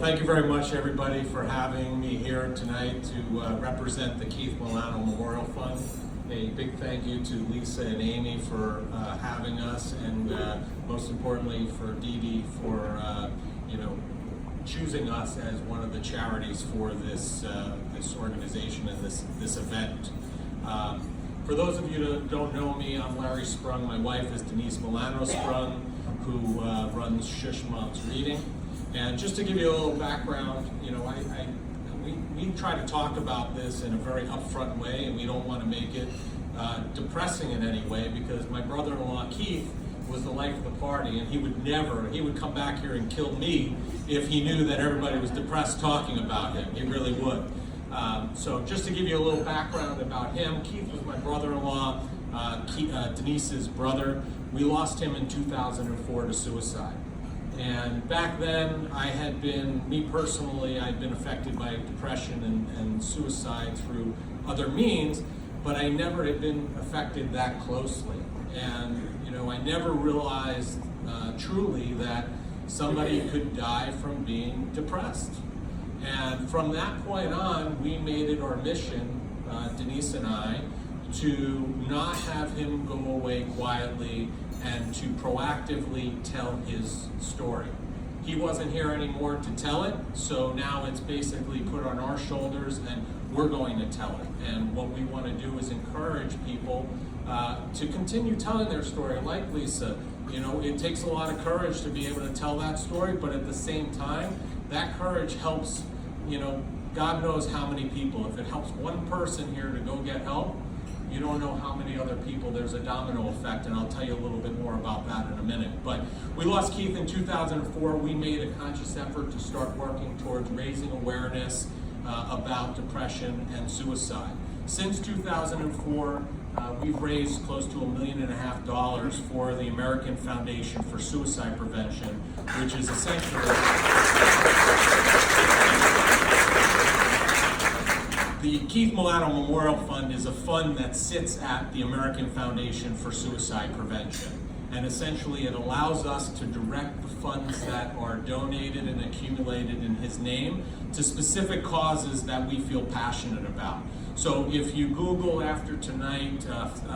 thank you very much, everybody, for having me here tonight to represent the Keith Milano Memorial Fund. A big thank you to Lisa and Amy for having us, and most importantly for DeeDee for choosing us as one of the charities for this this organization and this event. For those of you that don't know me, I'm Larry Sprung. My wife is Denise Milano Sprung, who runs Shush Mom's Reading. And just to give you a little background, we try to talk about this in a very upfront way, and we don't want to make it depressing in any way, because my brother-in-law Keith was the life of the party, and he would come back here and kill me if he knew that everybody was depressed talking about him. He really would. So just to give you a little background about him, Keith was my brother-in-law, Denise's brother. We lost him in 2004 to suicide. And back then, I'd been affected by depression and suicide through other means, but I never had been affected that closely. And I never realized truly that somebody could die from being depressed. And from that point on, we made it our mission, Denise and I, to not have him go away quietly and to proactively tell his story. He wasn't here anymore to tell it, so now it's basically put on our shoulders and we're going to tell it. And what we want to do is encourage people to continue telling their story. Like Lisa, it takes a lot of courage to be able to tell that story, but at the same time, that courage helps, God knows how many people. If it helps one person here to go get help, you don't know how many other people. There's a domino effect, and I'll tell you a little bit more about that in a minute. But we lost Keith in 2004. We made a conscious effort to start working towards raising awareness about depression and suicide. Since 2004, we've raised close to $1.5 million for the American Foundation for Suicide Prevention, which is essentially the Keith Milano Memorial Fund is a fund that sits at the American Foundation for Suicide Prevention. And essentially it allows us to direct the funds that are donated and accumulated in his name to specific causes that we feel passionate about. So if you Google after tonight,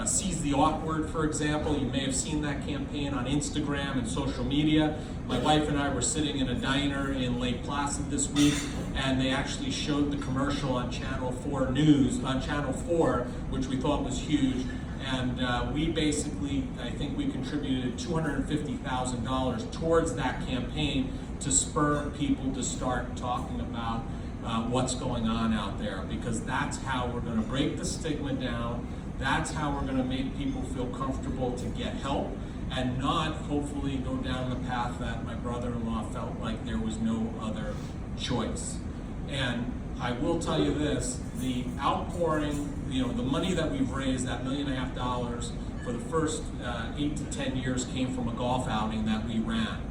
Seize the Awkward, for example, you may have seen that campaign on Instagram and social media. My wife and I were sitting in a diner in Lake Placid this week, and they actually showed the commercial on Channel 4 News, on Channel 4, which we thought was huge. And we basically, I think we contributed $250,000 towards that campaign to spur people to start talking about what's going on out there, because that's how we're going to break the stigma down. That's how we're going to make people feel comfortable to get help and not hopefully go down the path that my brother-in-law felt like there was no other choice. And I will tell you this, the outpouring, the money that we've raised, that $1.5 million for the first 8 to 10 years came from a golf outing that we ran.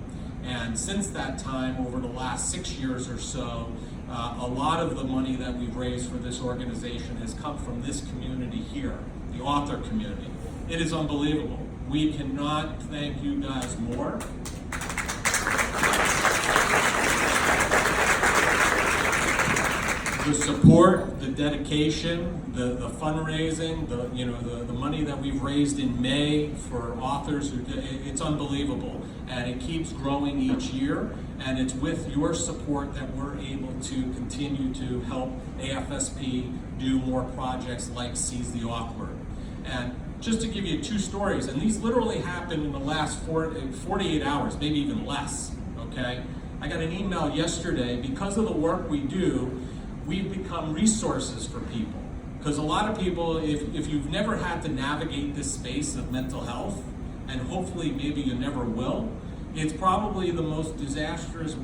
And since that time, over the last 6 years or so, a lot of the money that we've raised for this organization has come from this community here, the author community. It is unbelievable. We cannot thank you guys more. The support, the dedication, the fundraising, the money that we've raised in May for authors, it's unbelievable. And it keeps growing each year, and it's with your support that we're able to continue to help AFSP do more projects like Seize the Awkward. And just to give you 2 stories, and these literally happened in the last 48 hours, maybe even less, okay? I got an email yesterday. Because of the work we do, we've become resources for people. Because a lot of people, if you've never had to navigate this space of mental health, and hopefully maybe you never will, it's probably the most disastrous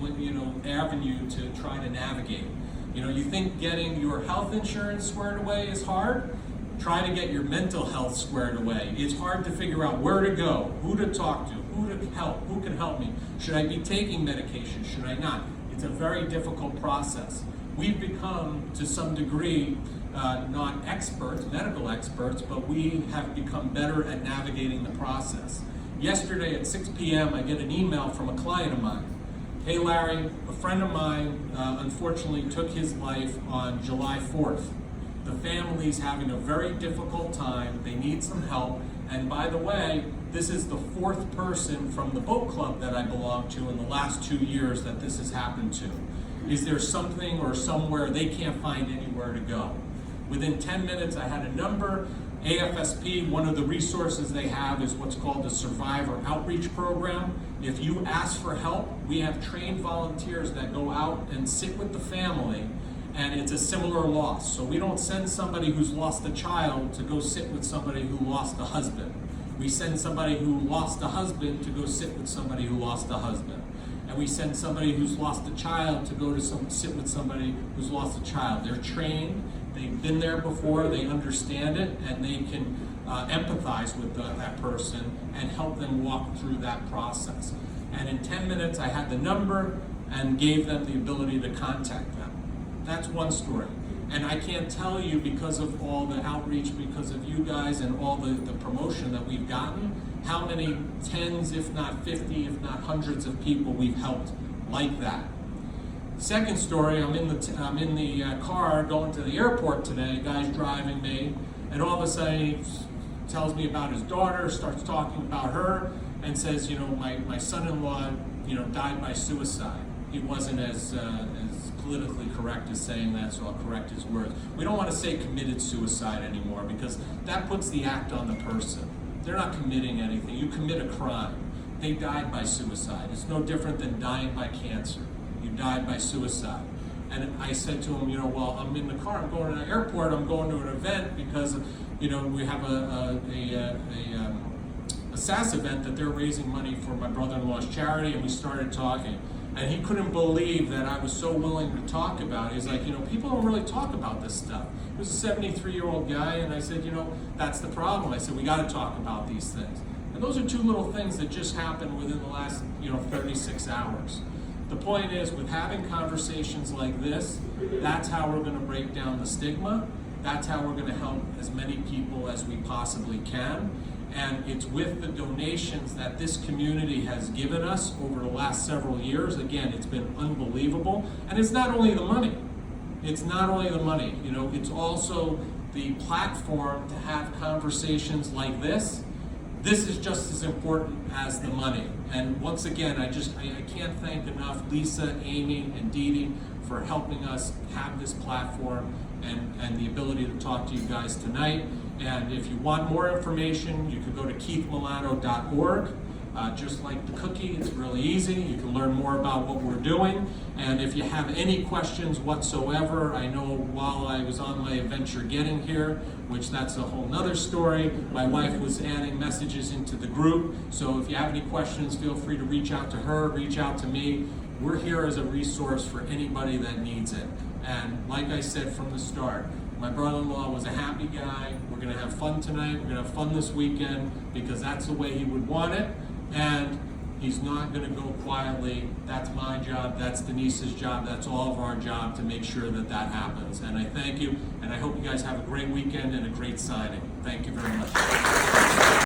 avenue to try to navigate. You think getting your health insurance squared away is hard? Try to get your mental health squared away. It's hard to figure out where to go, who to talk to, who to help, who can help me. Should I be taking medication? Should I not? It's a very difficult process. We've become, to some degree, not experts, medical experts, but we have become better at navigating the process. Yesterday at 6 p.m., I get an email from a client of mine Hey Larry, a friend of mine unfortunately took his life on July 4th. The family's having a very difficult time. They need some help. And by the way, this is the fourth person from the boat club that I belong to in the last 2 years that this has happened to. Is there something or somewhere they can't find anywhere to go? Within 10 minutes, I had a number. AFSP, one of the resources they have is what's called the Survivor Outreach Program. If you ask for help, we have trained volunteers that go out and sit with the family, and it's a similar loss. So we don't send somebody who's lost a child to go sit with somebody who lost a husband. We send somebody who lost a husband to go sit with somebody who lost a husband. And we send somebody who's lost a child to go to sit with somebody who's lost a child. They're trained, they've been there before, they understand it, and they can empathize with that person and help them walk through that process. And in 10 minutes, I had the number and gave them the ability to contact them. That's one story. And I can't tell you, because of all the outreach, because of you guys and all the promotion that we've gotten, how many tens, if not 50, if not hundreds of people we've helped like that. Second story, I'm in the car going to the airport today, guy's driving me, and all of a sudden he tells me about his daughter, starts talking about her, and says, you know, my son-in-law, you know, died by suicide. He wasn't as politically correct as saying that, so I'll correct his words. We don't want to say committed suicide anymore, because that puts the act on the person. They're not committing anything. You commit a crime. They died by suicide. It's no different than dying by cancer. You died by suicide. And I said to him, you know, well, I'm in the car, I'm going to the airport, I'm going to an event because, you know, we have a SASS event that they're raising money for my brother-in-law's charity, and we started talking. And he couldn't believe that I was so willing to talk about it. He's like, you know, people don't really talk about this stuff. He was a 73-year-old guy, and I said, you know, that's the problem. I said, we got to talk about these things. And those are two little things that just happened within the last, 36 hours. The point is, with having conversations like this, that's how we're going to break down the stigma. That's how we're going to help as many people as we possibly can. And it's with the donations that this community has given us over the last several years. Again, it's been unbelievable. And it's not only the money. It's not only the money. It's also the platform to have conversations like this. This is just as important as the money. And once again, I can't thank enough Lisa, Amy, and DeeDee for helping us have this platform and the ability to talk to you guys tonight. And if you want more information, you can go to keithmilano.org. Just like the cookie, it's really easy. You can learn more about what we're doing. And if you have any questions whatsoever, I know while I was on my adventure getting here, which that's a whole nother story, my wife was adding messages into the group. So if you have any questions, feel free to reach out to her, reach out to me. We're here as a resource for anybody that needs it. And like I said from the start, my brother-in-law was a happy guy. We're gonna have fun tonight. We're gonna have fun this weekend because that's the way he would want it. And he's not gonna go quietly. That's my job, that's Denise's job, that's all of our job to make sure that that happens. And I thank you, and I hope you guys have a great weekend and a great signing. Thank you very much.